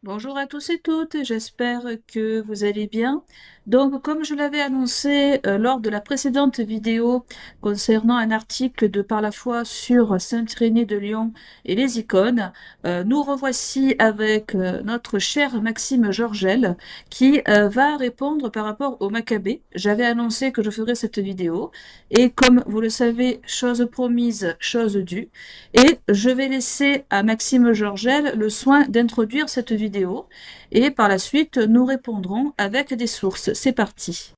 Bonjour à tous et toutes, j'espère que vous allez bien. Donc, comme je l'avais annoncé lors de la précédente vidéo concernant un article de Par la foi sur Saint-Irénée de Lyon et les icônes, nous revoici avec notre cher Maxime Georgel qui va répondre par rapport au Maccabée. J'avais annoncé que je ferais cette vidéo et comme vous le savez, chose promise, chose due. Et je vais laisser à Maxime Georgel le soin d'introduire cette vidéo et par la suite nous répondrons avec des sources. C'est parti.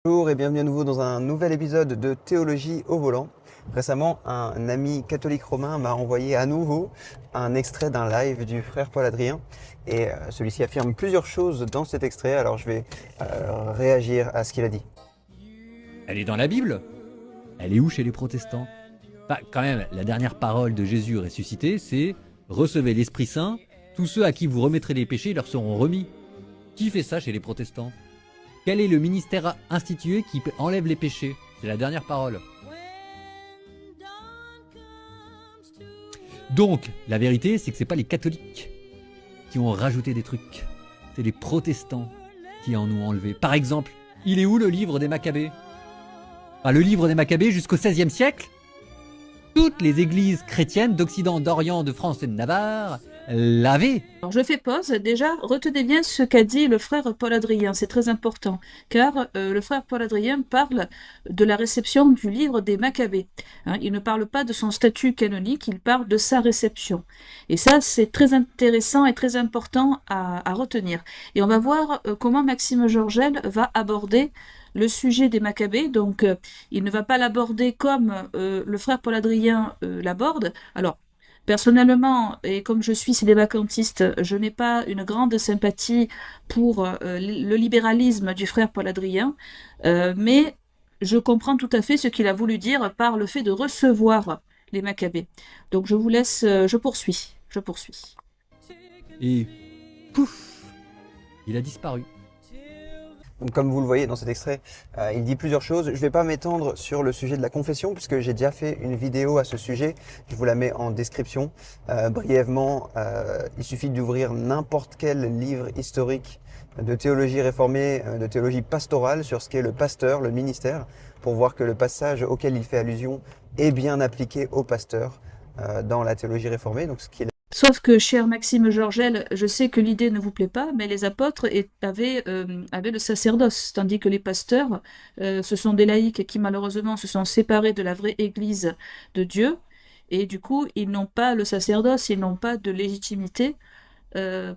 Bonjour et bienvenue à nouveau dans un nouvel épisode de Théologie au volant. Récemment, un ami catholique romain m'a envoyé à nouveau un extrait d'un live du frère Paul Adrien et celui-ci affirme plusieurs choses dans cet extrait, alors je vais réagir à ce qu'il a dit. Elle est dans la Bible. Elle est où chez les protestants? Bah, quand même, la dernière parole de Jésus ressuscité, c'est « Recevez l'Esprit Saint, tous ceux à qui vous remettrez les péchés leur seront remis ». Qui fait ça chez les protestants? Quel est le ministère institué qui enlève les péchés? C'est la dernière parole. Donc, la vérité, c'est que c'est pas les catholiques qui ont rajouté des trucs. C'est les protestants qui en ont enlevé. Par exemple, il est où le livre des Maccabées? Le livre des Maccabées jusqu'au XVIe siècle, toutes les églises chrétiennes d'Occident, d'Orient, de France et de Navarre l'avaient. Alors je fais pause. Déjà, retenez bien ce qu'a dit le frère Paul Adrien, c'est très important, car le frère Paul Adrien parle de la réception du livre des Maccabées. Hein, il ne parle pas de son statut canonique, il parle de sa réception. Et ça, c'est très intéressant et très important à retenir. Et on va voir comment Maxime Georgel va aborder le sujet des Maccabées. Donc, il ne va pas l'aborder comme le frère Paul Adrien l'aborde. Alors, personnellement, et comme je suis célibacantiste, je n'ai pas une grande sympathie pour le libéralisme du frère Paul Adrien, mais je comprends tout à fait ce qu'il a voulu dire par le fait de recevoir les Maccabées. Donc je vous laisse, je poursuis, je poursuis. Et pouf, il a disparu. Donc, comme vous le voyez dans cet extrait, il dit plusieurs choses. Je ne vais pas m'étendre sur le sujet de la confession puisque j'ai déjà fait une vidéo à ce sujet. Je vous la mets en description. Brièvement, il suffit d'ouvrir n'importe quel livre historique de théologie réformée, de théologie pastorale sur ce qu'est le pasteur, le ministère, pour voir que le passage auquel il fait allusion est bien appliqué au pasteur dans la théologie réformée. Donc, ce qui est Sauf que, cher Maxime Georgel, je sais que l'idée ne vous plaît pas, mais les apôtres avaient le sacerdoce, tandis que les pasteurs, ce sont des laïcs qui malheureusement se sont séparés de la vraie Église de Dieu, et du coup, ils n'ont pas le sacerdoce, ils n'ont pas de légitimité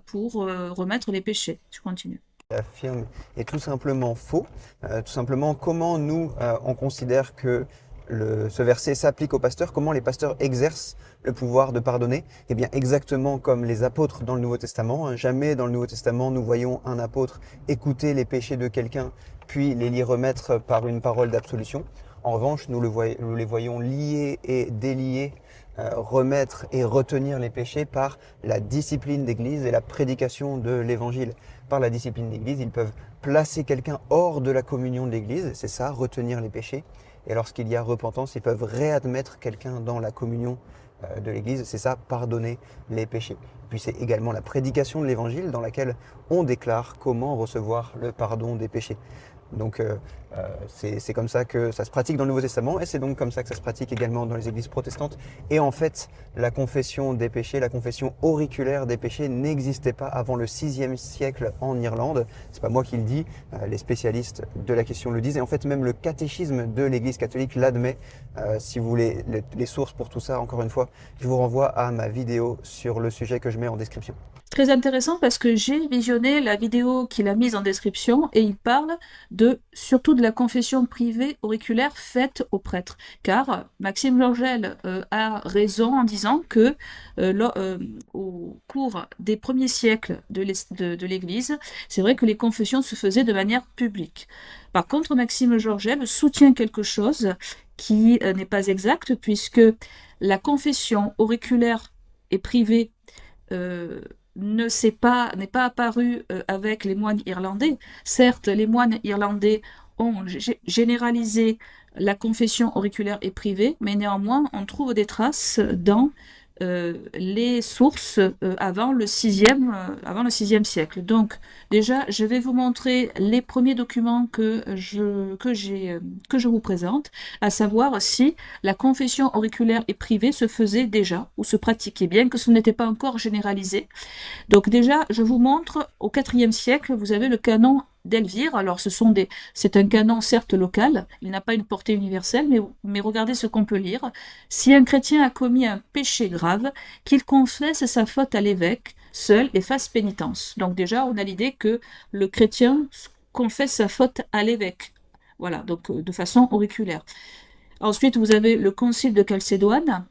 pour remettre les péchés. Je continue. affirme est tout simplement faux. Tout simplement, comment nous, on considère que ce verset s'applique aux pasteurs, comment les pasteurs exercent le pouvoir de pardonner? Eh bien, exactement comme les apôtres dans le Nouveau Testament. Hein. Jamais dans le Nouveau Testament, nous voyons un apôtre écouter les péchés de quelqu'un, puis les lui remettre par une parole d'absolution. En revanche, nous les voyons lier et délier, remettre et retenir les péchés par la discipline d'Église et la prédication de l'Évangile. Par la discipline d'Église, ils peuvent placer quelqu'un hors de la communion de l'Église, c'est ça, retenir les péchés. Et lorsqu'il y a repentance, ils peuvent réadmettre quelqu'un dans la communion de l'Église, c'est ça, pardonner les péchés. Puis c'est également la prédication de l'Évangile dans laquelle on déclare comment recevoir le pardon des péchés. Donc c'est comme ça que ça se pratique dans le Nouveau Testament et c'est donc comme ça que ça se pratique également dans les églises protestantes. Et en fait, la confession des péchés, la confession auriculaire des péchés n'existait pas avant le VIe siècle en Irlande. C'est pas moi qui le dis, les spécialistes de la question le disent. Et en fait, même le catéchisme de l'Église catholique l'admet. Si vous voulez les sources pour tout ça, encore une fois, je vous renvoie à ma vidéo sur le sujet que je mets en description. Très intéressant parce que j'ai visionné la vidéo qu'il a mise en description et il parle surtout de la confession privée auriculaire faite aux prêtres. Car Maxime Georgel a raison en disant que au cours des premiers siècles de l'Église, c'est vrai que les confessions se faisaient de manière publique. Par contre, Maxime Georgel soutient quelque chose qui n'est pas exact puisque la confession auriculaire et privée euh, n'est pas apparu avec les moines irlandais. Certes, les moines irlandais ont généralisé la confession auriculaire et privée, mais néanmoins, on trouve des traces dans les sources avant le sixième siècle. Donc déjà, je vais vous montrer les premiers documents que je vous présente, à savoir si la confession auriculaire et privée se faisait déjà ou se pratiquait, bien que ce n'était pas encore généralisé. Donc déjà, je vous montre, au IVe siècle, vous avez le canon d'Elvire. Alors, c'est un canon certes local, il n'a pas une portée universelle, mais regardez ce qu'on peut lire. Si un chrétien a commis un péché grave, qu'il confesse sa faute à l'évêque seul et fasse pénitence. Donc déjà, on a l'idée que le chrétien confesse sa faute à l'évêque. Voilà, donc de façon auriculaire. Ensuite, vous avez le concile de Chalcédoine,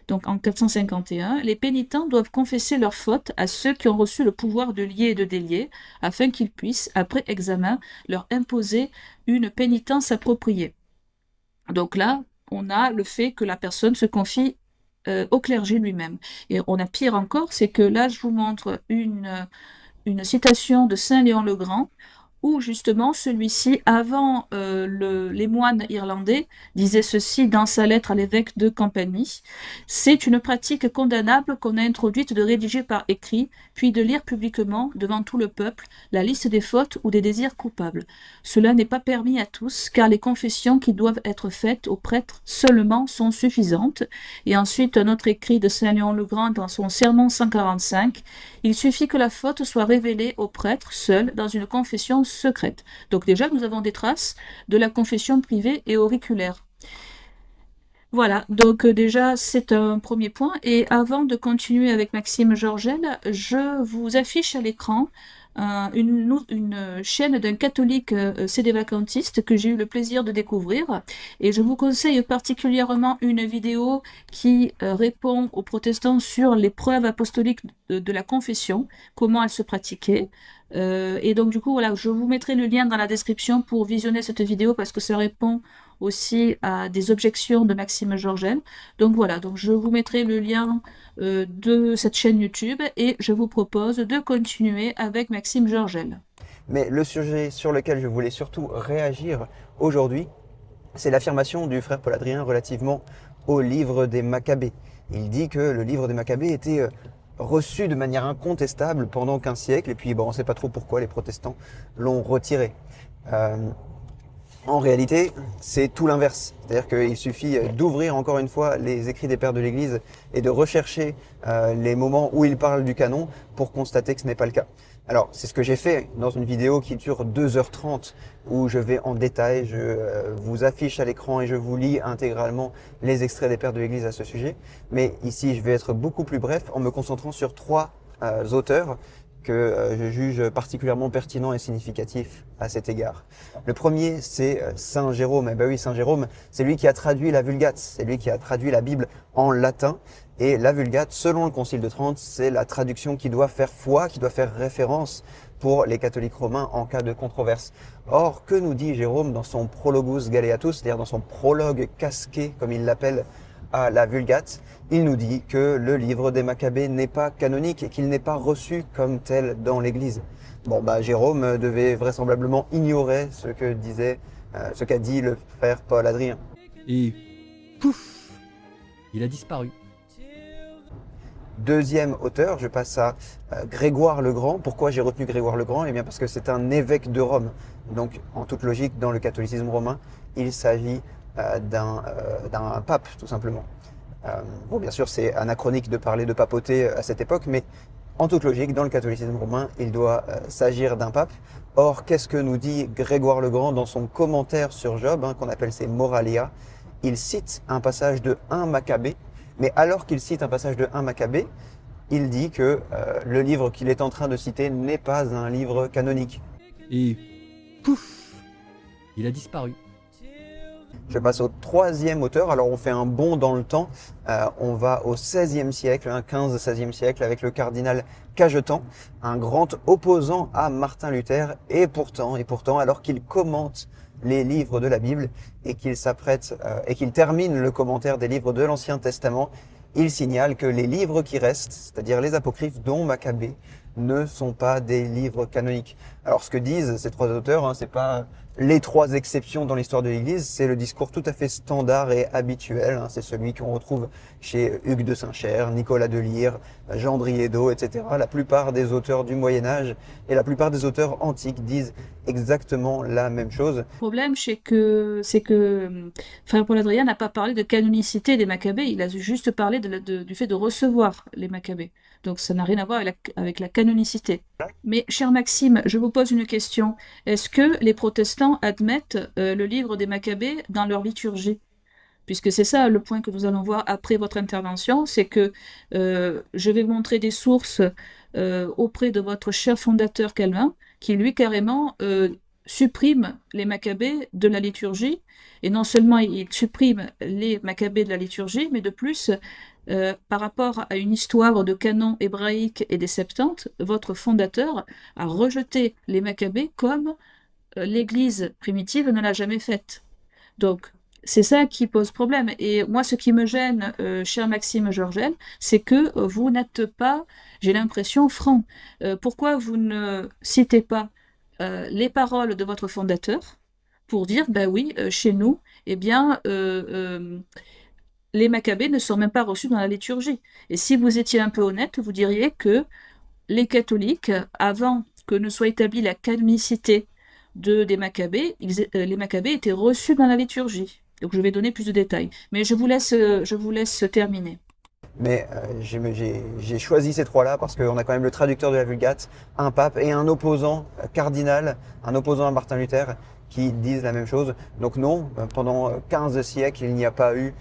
donc en 451. Les pénitents doivent confesser leurs fautes à ceux qui ont reçu le pouvoir de lier et de délier, afin qu'ils puissent, après examen, leur imposer une pénitence appropriée. Donc là, on a le fait que la personne se confie au clergé lui-même. Et on a pire encore, c'est que là, je vous montre une citation de Saint Léon le Grand, où justement celui-ci, avant les moines irlandais, disait ceci dans sa lettre à l'évêque de Campanie: c'est une pratique condamnable qu'on a introduite de rédiger par écrit, puis de lire publiquement devant tout le peuple la liste des fautes ou des désirs coupables. Cela n'est pas permis à tous, car les confessions qui doivent être faites aux prêtres seulement sont suffisantes. Et ensuite, un autre écrit de Saint Léon le Grand dans son Sermon 145: il suffit que la faute soit révélée au prêtre seul dans une confession secrète. Donc déjà, nous avons des traces de la confession privée et auriculaire. Voilà, donc déjà, c'est un premier point. Et avant de continuer avec Maxime Georgel, je vous affiche à l'écran une chaîne d'un catholique sédévacantiste que j'ai eu le plaisir de découvrir. Et je vous conseille particulièrement une vidéo qui répond aux protestants sur les preuves apostoliques de la confession, comment elle se pratiquait. Et donc du coup, voilà, je vous mettrai le lien dans la description pour visionner cette vidéo parce que ça répond aussi à des objections de Maxime Georgel. Donc voilà, donc je vous mettrai le lien de cette chaîne YouTube et je vous propose de continuer avec Maxime Georgel. Mais le sujet sur lequel je voulais surtout réagir aujourd'hui, c'est l'affirmation du frère Paul Adrien relativement au livre des Maccabées. Il dit que le livre des Maccabées était reçu de manière incontestable pendant 15 siècles, et puis bon, on ne sait pas trop pourquoi les protestants l'ont retiré. En réalité, c'est tout l'inverse. C'est-à-dire qu'il suffit d'ouvrir encore une fois les écrits des pères de l'Église et de rechercher les moments où ils parlent du canon pour constater que ce n'est pas le cas. Alors, c'est ce que j'ai fait dans une vidéo qui dure 2h30 où je vais en détail, je vous affiche à l'écran et je vous lis intégralement les extraits des pères de l'Église à ce sujet. Mais ici, je vais être beaucoup plus bref en me concentrant sur 3 auteurs que je juge particulièrement pertinent et significatif à cet égard. Le premier, c'est Saint Jérôme. Eh ben oui, Saint Jérôme, c'est lui qui a traduit la Vulgate, c'est lui qui a traduit la Bible en latin. Et la Vulgate, selon le Concile de Trente, c'est la traduction qui doit faire foi, qui doit faire référence pour les catholiques romains en cas de controverse. Or, que nous dit Jérôme dans son Prologus Galeatus, c'est-à-dire dans son prologue casqué, comme il l'appelle, à la Vulgate? Il nous dit que le livre des Maccabées n'est pas canonique et qu'il n'est pas reçu comme tel dans l'Église. Bon, bah Jérôme devait vraisemblablement ignorer ce qu'a dit le frère Paul Adrien. Et pouf, il a disparu. Deuxième auteur, je passe à Grégoire le Grand. Pourquoi j'ai retenu Grégoire le Grand? Eh bien parce que c'est un évêque de Rome. Donc en toute logique, dans le catholicisme romain, il s'agit d'un pape, tout simplement. Bon, bien sûr, c'est anachronique de parler de papauté à cette époque, mais en toute logique, dans le catholicisme romain, il doit s'agir d'un pape. Or, qu'est-ce que nous dit Grégoire le Grand dans son commentaire sur Job, qu'on appelle ses Moralia? Il cite un passage de 1 Maccabée, mais alors qu'il cite un passage de 1 Maccabée, il dit que le livre qu'il est en train de citer n'est pas un livre canonique. Et pouf, il a disparu. Je passe au troisième auteur. Alors on fait un bond dans le temps. On va au XVIe siècle, 15-16e siècle, avec le cardinal Cajetan, un grand opposant à Martin Luther. Et pourtant, alors qu'il commente les livres de la Bible et qu'il s'apprête et qu'il termine le commentaire des livres de l'Ancien Testament, il signale que les livres qui restent, c'est-à-dire les apocryphes dont Maccabée, ne sont pas des livres canoniques. Alors ce que disent ces trois auteurs, hein, c'est pas les trois exceptions dans l'histoire de l'Église, c'est le discours tout à fait standard et habituel, hein. C'est celui qu'on retrouve chez Hugues de Saint-Cher, Nicolas de Lyre, Jean Driédo, etc. La plupart des auteurs du Moyen-Âge et la plupart des auteurs antiques disent exactement la même chose. Le problème, c'est que Frère Paul Adrien n'a pas parlé de canonicité des Maccabées, il a juste parlé du fait de recevoir les Maccabées. Donc ça n'a rien à voir avec la canonicité. Mais cher Maxime, je vous pose une question. Est-ce que les protestants admettent le livre des Maccabées dans leur liturgie? Puisque c'est ça le point que nous allons voir après votre intervention, c'est que je vais vous montrer des sources auprès de votre cher fondateur Calvin, qui lui carrément supprime les Maccabées de la liturgie, et non seulement il supprime les Maccabées de la liturgie, mais de plus, par rapport à une histoire de canon hébraïque et des Septante, votre fondateur a rejeté les Maccabées comme l'Église primitive ne l'a jamais faite. Donc, c'est ça qui pose problème. Et moi, ce qui me gêne, cher Maxime Georgel, c'est que vous n'êtes pas, j'ai l'impression, franc. Pourquoi vous ne citez pas les paroles de votre fondateur pour dire, ben oui, chez nous, eh bien, les Maccabées ne sont même pas reçus dans la liturgie. Et si vous étiez un peu honnête, vous diriez que les catholiques, avant que ne soit établie la canonicité des Maccabées, les Maccabées étaient reçus dans la liturgie. Donc je vais donner plus de détails. Mais je vous laisse terminer. Mais j'ai choisi ces trois-là parce qu'on a quand même le traducteur de la Vulgate, un pape et un opposant cardinal, un opposant à Martin Luther, qui disent la même chose. Donc non, pendant 15 siècles, il n'y a pas eu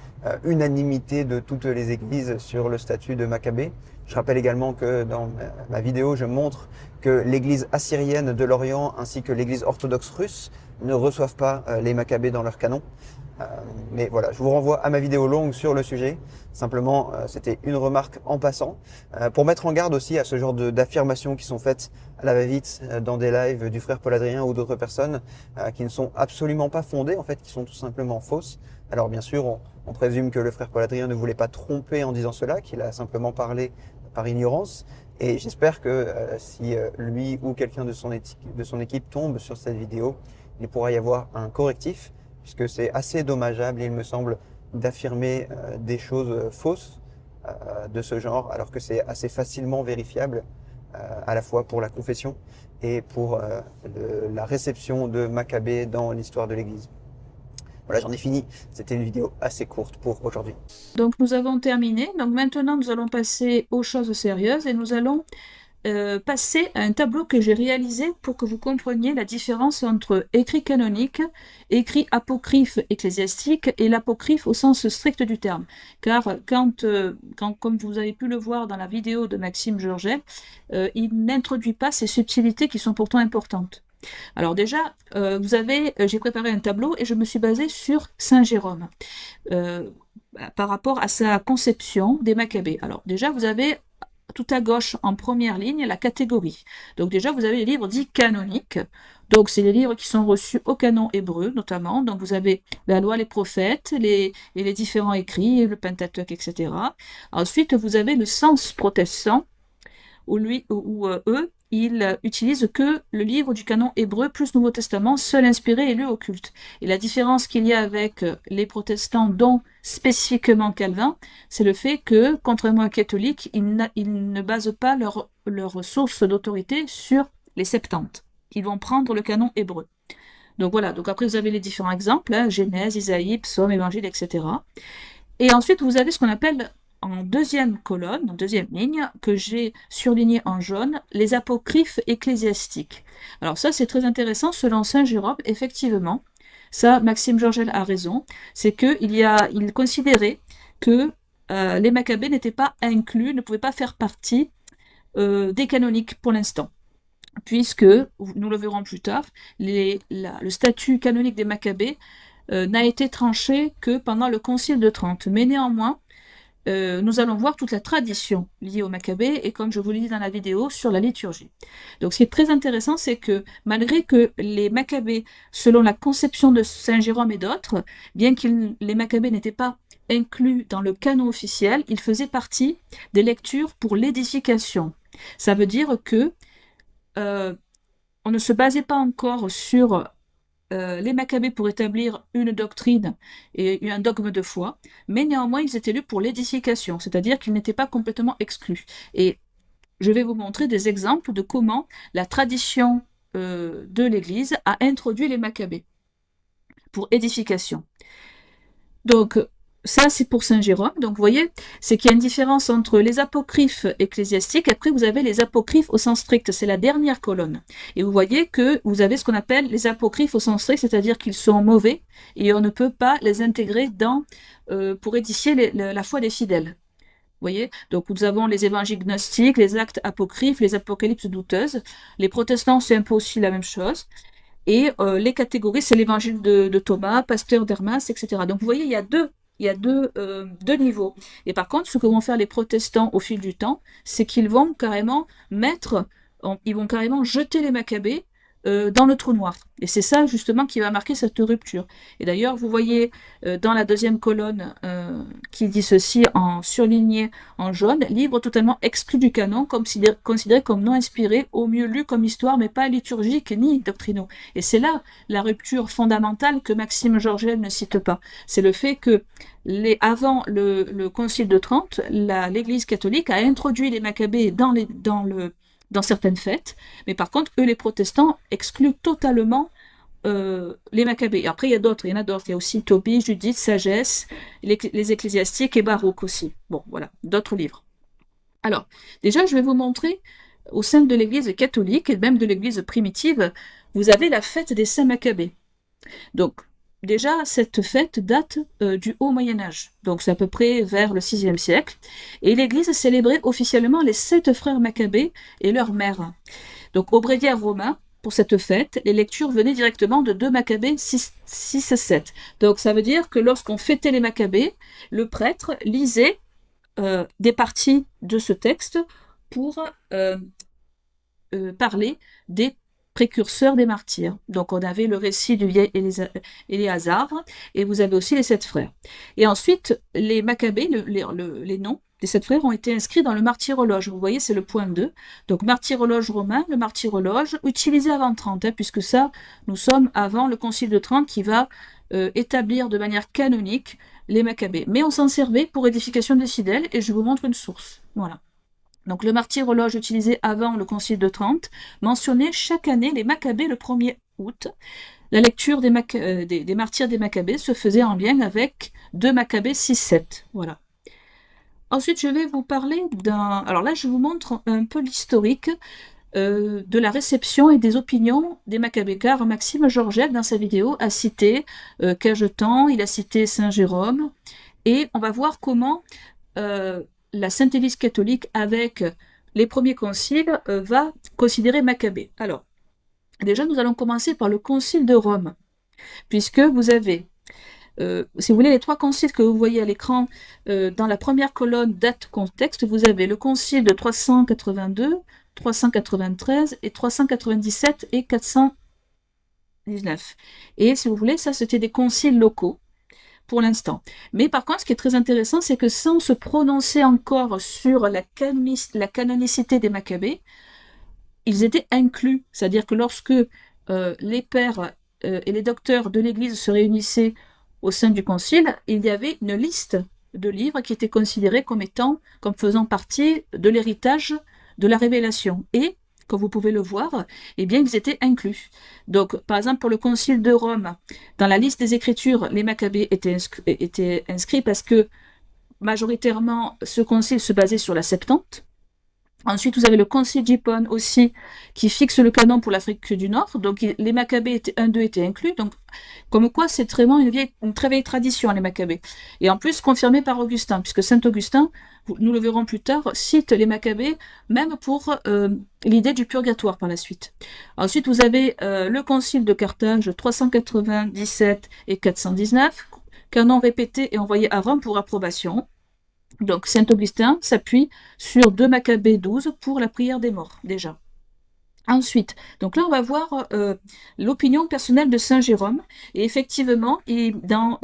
unanimité de toutes les églises sur le statut de Maccabée. Je rappelle également que dans ma vidéo, je montre que l'église assyrienne de l'Orient ainsi que l'église orthodoxe russe ne reçoivent pas les Maccabées dans leur canon. Mais voilà, je vous renvoie à ma vidéo longue sur le sujet. Simplement, c'était une remarque en passant. Pour mettre en garde aussi à ce genre d'affirmations qui sont faites à la va-vite dans des lives du frère Paul Adrien ou d'autres personnes qui ne sont absolument pas fondées, en fait, qui sont tout simplement fausses. Alors bien sûr, on présume que le frère Paul Adrien ne voulait pas tromper en disant cela, qu'il a simplement parlé par ignorance. Et j'espère que si lui ou quelqu'un de son équipe tombe sur cette vidéo, il pourra y avoir un correctif, puisque c'est assez dommageable, il me semble, d'affirmer des choses fausses de ce genre, alors que c'est assez facilement vérifiable, à la fois pour la confession et pour la réception de Maccabée dans l'histoire de l'Église. Voilà, j'en ai fini. C'était une vidéo assez courte pour aujourd'hui. Donc nous avons terminé. Donc maintenant, nous allons passer aux choses sérieuses et nous allons passer à un tableau que j'ai réalisé pour que vous compreniez la différence entre écrit canonique, écrit apocryphe ecclésiastique et l'apocryphe au sens strict du terme. Car comme vous avez pu le voir dans la vidéo de Maxime Georgel, il n'introduit pas ces subtilités qui sont pourtant importantes. Alors déjà, j'ai préparé un tableau et je me suis basée sur Saint Jérôme par rapport à sa conception des Maccabées. Alors déjà, vous avez tout à gauche, en première ligne, la catégorie. Donc déjà, vous avez les livres dits canoniques. Donc c'est les livres qui sont reçus au canon hébreu, notamment. Donc vous avez la loi, les prophètes, et les différents écrits, le Pentateuque, etc. Ensuite, vous avez le sens protestant, où eux, ils utilisent que le livre du canon hébreu plus Nouveau Testament, seul inspiré et lu au culte. Et la différence qu'il y a avec les protestants, dont spécifiquement Calvin, c'est le fait que, contrairement aux catholiques, ils ne basent pas leur source d'autorité sur les Septante. Ils vont prendre le canon hébreu. Donc voilà, donc après vous avez les différents exemples, hein, Genèse, Isaïe, Psaume, Évangile, etc. Et ensuite vous avez ce qu'on appelle en deuxième colonne, en deuxième ligne, que j'ai surligné en jaune, les apocryphes ecclésiastiques. Alors ça, c'est très intéressant, selon Saint Jérôme, effectivement, ça, Maxime Georgel a raison, c'est qu'il considérait que les Maccabées n'étaient pas inclus, ne pouvaient pas faire partie des canoniques pour l'instant, puisque, nous le verrons plus tard, le statut canonique des Maccabées n'a été tranché que pendant le Concile de Trente. Mais néanmoins, nous allons voir toute la tradition liée aux Maccabées et, comme je vous l'ai dit dans la vidéo, sur la liturgie. Donc ce qui est très intéressant, c'est que malgré que les Maccabées, selon la conception de Saint Jérôme et d'autres, bien que les Maccabées n'étaient pas inclus dans le canon officiel, ils faisaient partie des lectures pour l'édification. Ça veut dire que on ne se basait pas encore sur les Maccabées pour établir une doctrine et un dogme de foi, mais néanmoins ils étaient lus pour l'édification, c'est-à-dire qu'ils n'étaient pas complètement exclus. Et je vais vous montrer des exemples de comment la tradition de l'Église a introduit les Maccabées pour édification. Donc, ça, c'est pour Saint Jérôme. Donc, vous voyez, c'est qu'il y a une différence entre les apocryphes ecclésiastiques. Après, vous avez les apocryphes au sens strict. C'est la dernière colonne. Et vous voyez que vous avez ce qu'on appelle les apocryphes au sens strict, c'est-à-dire qu'ils sont mauvais et on ne peut pas les intégrer pour édifier la foi des fidèles. Vous voyez, donc nous avons les évangiles gnostiques, les actes apocryphes, les apocalypses douteuses. Les protestants, c'est un peu aussi la même chose. Et les catégories, c'est l'évangile de Thomas, Pasteur d'Hermas, etc. Donc vous voyez, il y a deux niveaux. Et par contre, ce que vont faire les protestants au fil du temps, c'est qu'ils vont carrément ils vont carrément jeter les Maccabées dans le trou noir. Et c'est ça justement qui va marquer cette rupture. Et d'ailleurs, vous voyez dans la deuxième colonne qui dit ceci en surligné en jaune, livre totalement exclu du canon, considéré comme non inspiré, au mieux lu comme histoire, mais pas liturgique ni doctrinaux. Et c'est là la rupture fondamentale que Maxime Georgel ne cite pas. C'est le fait que avant le Concile de Trente, l'Église catholique a introduit les Maccabées dans certaines fêtes, mais par contre, eux, les protestants, excluent totalement les Maccabées. Et après, il y en a d'autres. Il y a aussi Tobie, Judith, Sagesse, les ecclésiastiques et Baruch aussi. Bon, voilà, d'autres livres. Alors, déjà, je vais vous montrer, au sein de l'Église catholique, et même de l'Église primitive, vous avez la fête des Saints Maccabées. Donc, déjà, cette fête date du Haut Moyen-Âge, donc c'est à peu près vers le VIe siècle, et l'Église célébrait officiellement les 7 frères Maccabées et leur mère. Donc, au bréviaire romain, pour cette fête, les lectures venaient directement de 2 Maccabées 6 à 7. Donc, ça veut dire que lorsqu'on fêtait les Maccabées, le prêtre lisait des parties de ce texte pour parler des précurseurs des martyrs. Donc on avait le récit du vieil Éléazar et vous avez aussi les 7 frères. Et ensuite, les Maccabées, les noms des 7 frères ont été inscrits dans le martyrologe. Vous voyez, c'est le point 2. Donc martyrologe romain, le martyrologe utilisé avant Trente, puisque ça, nous sommes avant le Concile de Trente qui va établir de manière canonique les Maccabées. Mais on s'en servait pour édification des fidèles et je vous montre une source. Voilà. Donc le martyrologe utilisé avant le Concile de Trente mentionnait chaque année les Maccabées le 1er août. La lecture des martyrs des Maccabées se faisait en lien avec 2 Maccabées 6-7. Voilà. Ensuite, je vais vous parler d'un... Alors là, je vous montre un peu l'historique de la réception et des opinions des Maccabées, car Maxime Georgel, dans sa vidéo, a cité Cajetan, il a cité Saint Jérôme, et on va voir comment la Sainte Église catholique, avec les premiers conciles, va considérer Maccabée. Alors, déjà, nous allons commencer par le Concile de Rome, puisque vous avez, si vous voulez, les 3 conciles que vous voyez à l'écran, dans la première colonne date-contexte, vous avez le concile de 382, 393 et 397 et 419. Et si vous voulez, ça, c'était des conciles locaux pour l'instant. Mais par contre, ce qui est très intéressant, c'est que sans se prononcer encore sur la canonicité des Maccabées, ils étaient inclus. C'est-à-dire que lorsque les pères et les docteurs de l'Église se réunissaient au sein du concile, il y avait une liste de livres qui étaient considérés comme faisant partie de l'héritage de la révélation. Et, comme vous pouvez le voir, eh bien, ils étaient inclus. Donc, par exemple, pour le Concile de Rome, dans la liste des Écritures, les Maccabées étaient inscrits parce que, majoritairement, ce concile se basait sur la Septante. Ensuite, vous avez le Concile d'Hippone aussi, qui fixe le canon pour l'Afrique du Nord. Donc, les Maccabées 1-2 étaient inclus. Donc, comme quoi, c'est vraiment une très vieille tradition, les Maccabées. Et en plus, confirmé par Augustin, puisque Saint Augustin, nous le verrons plus tard, cite les Maccabées, même pour l'idée du purgatoire par la suite. Ensuite, vous avez le Concile de Carthage, 397 et 419, canon répété et envoyé à Rome pour approbation. Donc, Saint Augustin s'appuie sur 2 Maccabées 12 pour la prière des morts, déjà. Ensuite, donc là, on va voir l'opinion personnelle de Saint Jérôme. Et effectivement, dans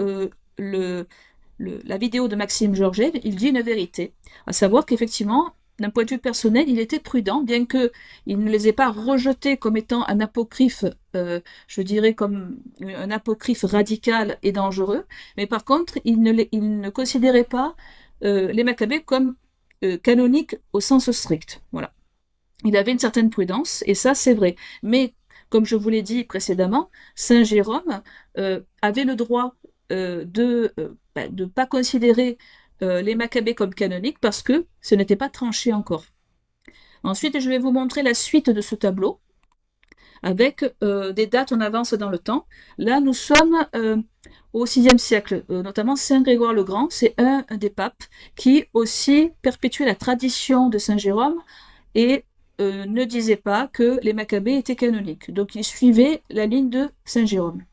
la vidéo de Maxime Georgel, il dit une vérité, à savoir qu'effectivement, d'un point de vue personnel, il était prudent, bien qu'il ne les ait pas rejetés comme étant un apocryphe, je dirais comme un apocryphe radical et dangereux, mais par contre, il ne considérait pas les Maccabées comme canoniques au sens strict. Voilà. Il avait une certaine prudence, et ça, c'est vrai. Mais, comme je vous l'ai dit précédemment, Saint Jérôme avait le droit de ne pas considérer les Maccabées comme canoniques parce que ce n'était pas tranché encore. Ensuite, je vais vous montrer la suite de ce tableau avec des dates en avance dans le temps. Là, nous sommes au VIe siècle, notamment Saint Grégoire le Grand, c'est un des papes qui aussi perpétuait la tradition de Saint Jérôme et ne disait pas que les Maccabées étaient canoniques. Donc il suivait la ligne de Saint Jérôme.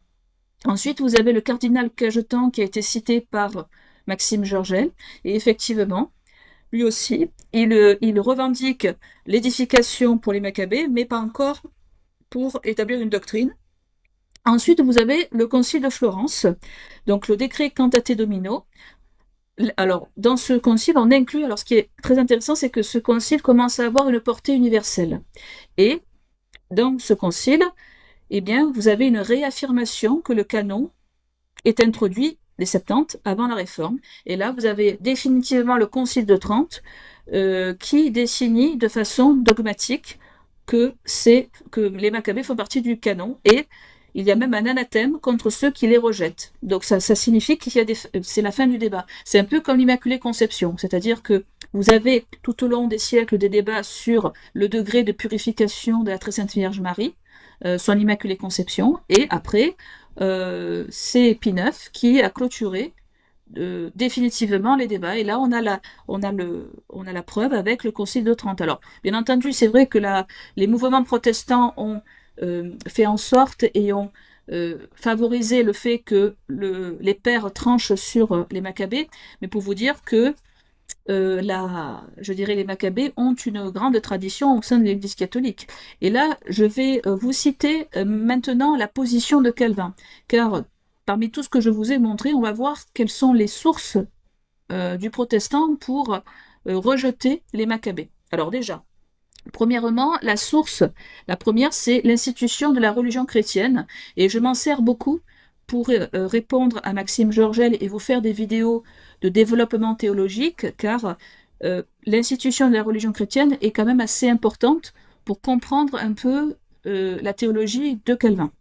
Ensuite, vous avez le cardinal Cajetan qui a été cité par Maxime Georgel, et effectivement, lui aussi, il revendique l'édification pour les Maccabées, mais pas encore pour établir une doctrine. Ensuite, vous avez le concile de Florence, donc le décret Cantate Domino. Alors, dans ce concile, on inclut, alors ce qui est très intéressant, c'est que ce concile commence à avoir une portée universelle. Et dans ce concile, eh bien, vous avez une réaffirmation que le canon est introduit des Septante avant la Réforme. Et là, vous avez définitivement le concile de Trente qui définit de façon dogmatique que les Maccabées font partie du canon, et il y a même un anathème contre ceux qui les rejettent. Donc ça signifie c'est la fin du débat. C'est un peu comme l'Immaculée Conception, c'est-à-dire que vous avez tout au long des siècles des débats sur le degré de purification de la Très Sainte Vierge Marie, son Immaculée Conception, et après, c'est Pie IX qui a clôturé définitivement les débats. Et là, on a la preuve avec le Concile de Trente. Alors, bien entendu, c'est vrai que les mouvements protestants ont fait en sorte et ont favorisé le fait que les pères tranchent sur les Maccabées, mais pour vous dire que je dirais les Maccabées ont une grande tradition au sein de l'Église catholique. Et là, je vais vous citer maintenant la position de Calvin, car parmi tout ce que je vous ai montré, on va voir quelles sont les sources du protestant pour rejeter les Maccabées. Alors déjà, premièrement, la première, c'est l'institution de la religion chrétienne, et je m'en sers beaucoup pour répondre à Maxime Georgel et vous faire des vidéos de développement théologique, car l'institution de la religion chrétienne est quand même assez importante pour comprendre un peu la théologie de Calvin.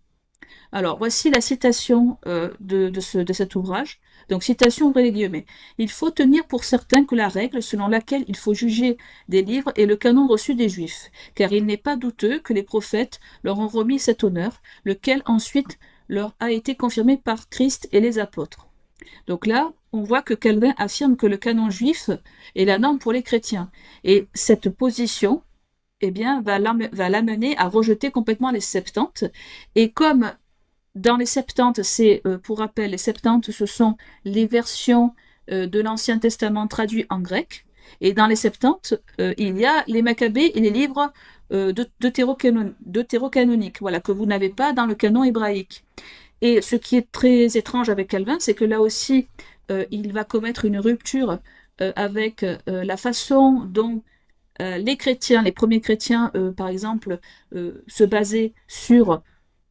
Alors, voici la citation de cet ouvrage. Donc, citation ouvrez les guillemets. Il faut tenir pour certain que la règle selon laquelle il faut juger des livres est le canon reçu des Juifs, car il n'est pas douteux que les prophètes leur ont remis cet honneur, lequel ensuite leur a été confirmé par Christ et les apôtres. Donc là, on voit que Calvin affirme que le canon juif est la norme pour les chrétiens. Et cette position, eh bien, va l'amener à rejeter complètement les Septantes. Et comme dans les Septantes, pour rappel, les Septantes, ce sont les versions de l'Ancien Testament traduits en grec. Et dans les Septantes, il y a les Maccabées et les livres deutérocanoniques, voilà, que vous n'avez pas dans le canon hébraïque. Et ce qui est très étrange avec Calvin, c'est que là aussi, il va commettre une rupture avec la façon dont les chrétiens, les premiers chrétiens, par exemple, se basaient sur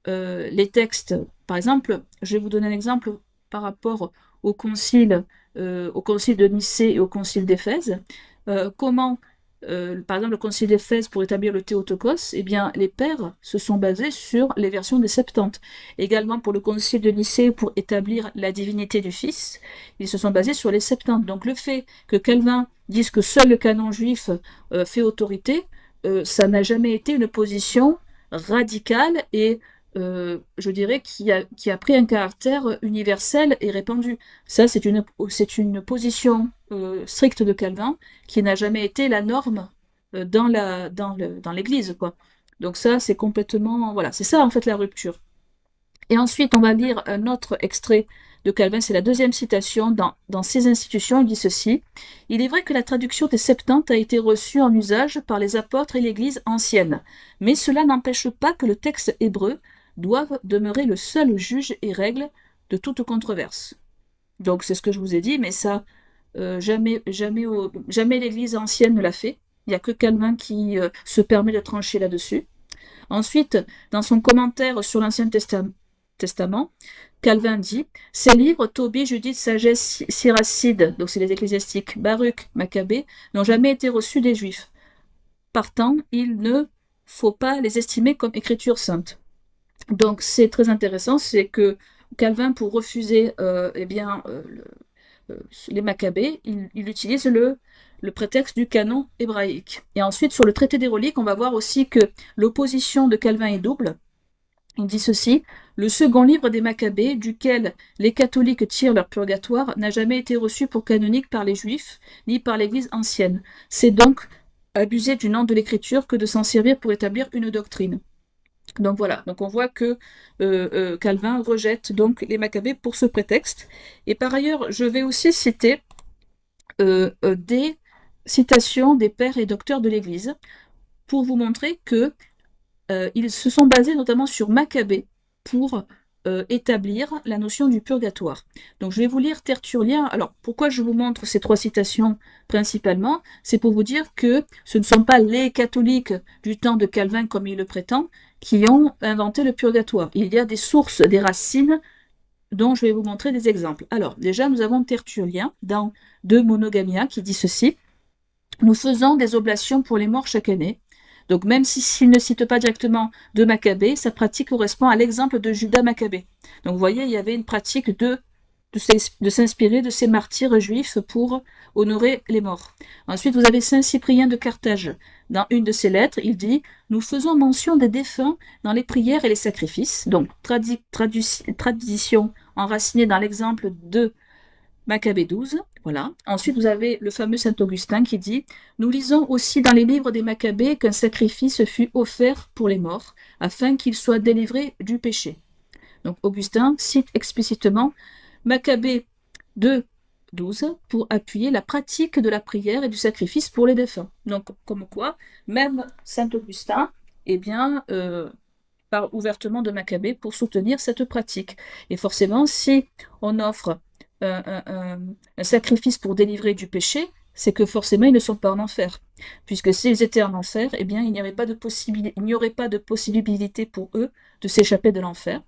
les textes. Par exemple, je vais vous donner un exemple par rapport au concile de Nicée et au concile d'Éphèse. Comment, par exemple, le concile d'Éphèse, pour établir le Théotokos, eh bien, les pères se sont basés sur les versions des Septantes. Également, pour le concile de Nicée, pour établir la divinité du Fils, ils se sont basés sur les Septantes. Donc, le fait que Calvin dise que seul le canon juif fait autorité, ça n'a jamais été une position radicale et je dirais, qui a pris un caractère universel et répandu. Ça, c'est une position stricte de Calvin qui n'a jamais été la norme dans l'Église, quoi. Donc ça, c'est complètement... Voilà, c'est ça, en fait, la rupture. Et ensuite, on va lire un autre extrait de Calvin, c'est la deuxième citation. Dans ces institutions, il dit ceci. « Il est vrai que la traduction des Septantes a été reçue en usage par les apôtres et l'Église ancienne, mais cela n'empêche pas que le texte hébreu doivent demeurer le seul juge et règle de toute controverse. » Donc c'est ce que je vous ai dit, mais ça, jamais l'Église ancienne ne l'a fait. Il n'y a que Calvin qui se permet de trancher là-dessus. Ensuite, dans son commentaire sur l'Ancien Testament, Calvin dit « Ces livres, Tobie, Judith, Sagesse, Siracide, donc c'est les ecclésiastiques, Baruch, Maccabée, n'ont jamais été reçus des Juifs. Partant, il ne faut pas les estimer comme écriture sainte. » Donc c'est très intéressant, c'est que Calvin, pour refuser les Maccabées, il utilise le prétexte du canon hébraïque. Et ensuite, sur le traité des reliques, on va voir aussi que l'opposition de Calvin est double. Il dit ceci, le second livre des Maccabées, duquel les catholiques tirent leur purgatoire, n'a jamais été reçu pour canonique par les Juifs, ni par l'Église ancienne. C'est donc abuser du nom de l'Écriture que de s'en servir pour établir une doctrine. Donc voilà, donc on voit que Calvin rejette donc les Maccabées pour ce prétexte. Et par ailleurs, je vais aussi citer des citations des pères et docteurs de l'Église pour vous montrer que ils se sont basés notamment sur Maccabée pour établir la notion du purgatoire. Donc je vais vous lire Tertullien. Alors pourquoi je vous montre ces 3 citations principalement? C'est pour vous dire que ce ne sont pas les catholiques du temps de Calvin, comme il le prétend, qui ont inventé le purgatoire. Il y a des sources, des racines, dont je vais vous montrer des exemples. Alors déjà, nous avons Tertullien dans De Monogamia qui dit ceci. Nous faisons des oblations pour les morts chaque année. Donc même s'il ne cite pas directement de Maccabée, sa pratique correspond à l'exemple de Judas Maccabée. Donc vous voyez, il y avait une pratique de s'inspirer de ces martyrs juifs pour honorer les morts. Ensuite, vous avez Saint Cyprien de Carthage. Dans une de ses lettres, il dit « Nous faisons mention des défunts dans les prières et les sacrifices. » Donc, tradition enracinée dans l'exemple de Maccabée 12. Voilà. Ensuite, vous avez le fameux Saint Augustin qui dit « Nous lisons aussi dans les livres des Maccabées qu'un sacrifice fut offert pour les morts, afin qu'ils soient délivrés du péché. » Donc, Augustin cite explicitement Maccabée 2, 12 pour appuyer la pratique de la prière et du sacrifice pour les défunts. Donc, comme quoi, même Saint Augustin, parle ouvertement de Maccabée pour soutenir cette pratique. Et forcément, si on offre un sacrifice pour délivrer du péché, c'est que forcément ils ne sont pas en enfer. Puisque s'ils étaient en enfer, eh bien il n'y aurait pas de possibilité pour eux de s'échapper de l'enfer.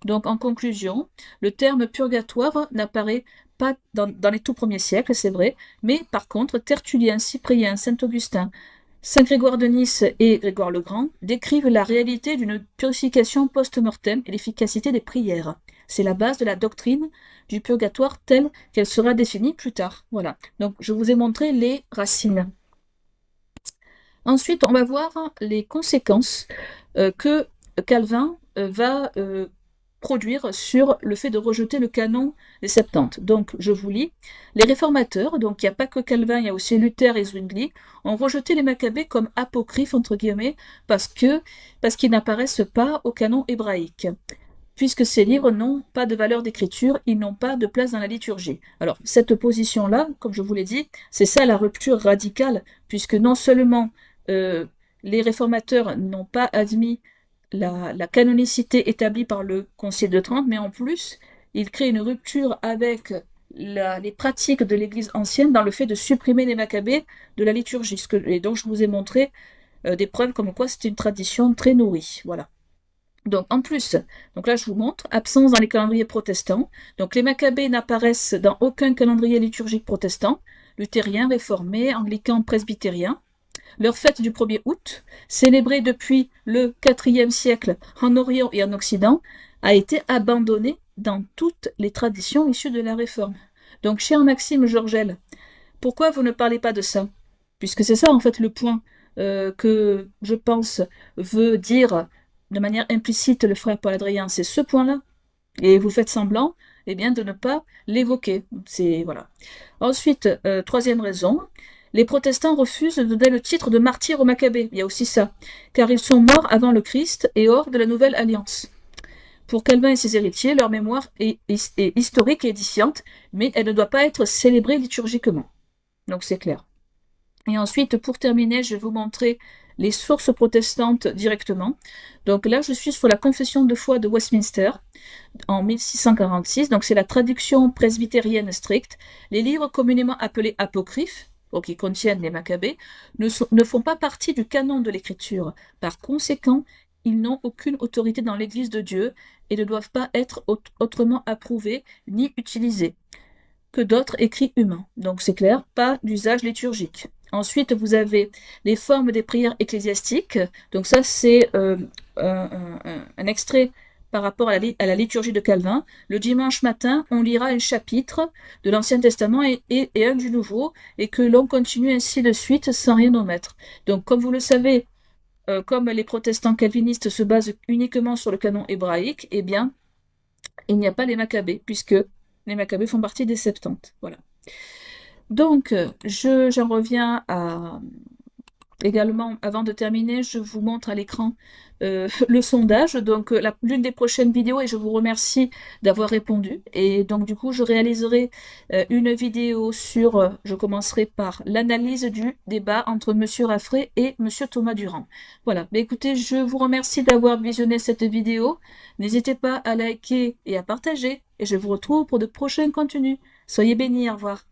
Donc en conclusion, le terme purgatoire n'apparaît pas dans les tout premiers siècles, c'est vrai, mais par contre Tertullien, Cyprien, Saint Augustin, Saint Grégoire de Nice et Grégoire le Grand décrivent la réalité d'une purification post-mortem et l'efficacité des prières. C'est la base de la doctrine du purgatoire telle qu'elle sera définie plus tard. Voilà. Donc, je vous ai montré les racines. Ensuite, on va voir les conséquences que Calvin va produire sur le fait de rejeter le canon des Septante. Donc, je vous lis. Les réformateurs, donc il n'y a pas que Calvin, il y a aussi Luther et Zwingli, ont rejeté les Maccabées comme apocryphes, entre guillemets, parce qu'ils n'apparaissent pas au canon hébraïque. Puisque ces livres n'ont pas de valeur d'écriture, ils n'ont pas de place dans la liturgie. Alors, cette position-là, comme je vous l'ai dit, c'est ça la rupture radicale, puisque non seulement les réformateurs n'ont pas admis la canonicité établie par le Concile de Trente, mais en plus, ils créent une rupture avec les pratiques de l'Église ancienne dans le fait de supprimer les Maccabées de la liturgie. Et donc, je vous ai montré des preuves comme quoi c'était une tradition très nourrie. Voilà. Donc, en plus, donc là, je vous montre, absence dans les calendriers protestants. Donc, les Maccabées n'apparaissent dans aucun calendrier liturgique protestant, luthérien, réformé, anglican, presbytérien. Leur fête du 1er août, célébrée depuis le IVe siècle en Orient et en Occident, a été abandonnée dans toutes les traditions issues de la Réforme. Donc, cher Maxime Georgel, pourquoi vous ne parlez pas de ça? Puisque c'est ça, en fait, le point que je pense veut dire de manière implicite le frère Paul Adrien, c'est ce point-là. Et vous faites semblant de ne pas l'évoquer. Voilà. Ensuite, troisième raison, les protestants refusent de donner le titre de martyr aux Maccabées. Il y a aussi ça. Car ils sont morts avant le Christ et hors de la nouvelle alliance. Pour Calvin et ses héritiers, leur mémoire est historique et édifiante, mais elle ne doit pas être célébrée liturgiquement. Donc c'est clair. Et ensuite, pour terminer, je vais vous montrer les sources protestantes directement. Donc là, je suis sur la Confession de foi de Westminster en 1646. Donc c'est la traduction presbytérienne stricte. Les livres communément appelés apocryphes, ou qui contiennent les Maccabées, ne font pas partie du canon de l'Écriture. Par conséquent, ils n'ont aucune autorité dans l'Église de Dieu et ne doivent pas être autrement approuvés ni utilisés que d'autres écrits humains. Donc c'est clair, pas d'usage liturgique. Ensuite, vous avez les formes des prières ecclésiastiques. Donc ça, c'est un extrait par rapport à la liturgie de Calvin. Le dimanche matin, on lira un chapitre de l'Ancien Testament et un du Nouveau, et que l'on continue ainsi de suite sans rien omettre. Donc comme vous le savez, comme les protestants calvinistes se basent uniquement sur le canon hébraïque, eh bien, il n'y a pas les Maccabées, puisque les Maccabées font partie des Septante. Voilà. Donc, j'en reviens à... Également, avant de terminer, je vous montre à l'écran le sondage. Donc, l'une des prochaines vidéos, et je vous remercie d'avoir répondu. Et donc, du coup, je réaliserai une vidéo sur... je commencerai par l'analyse du débat entre Monsieur Raffray et Monsieur Thomas Durand. Voilà. Mais écoutez, je vous remercie d'avoir visionné cette vidéo. N'hésitez pas à liker et à partager. Et je vous retrouve pour de prochains contenus. Soyez bénis. Au revoir.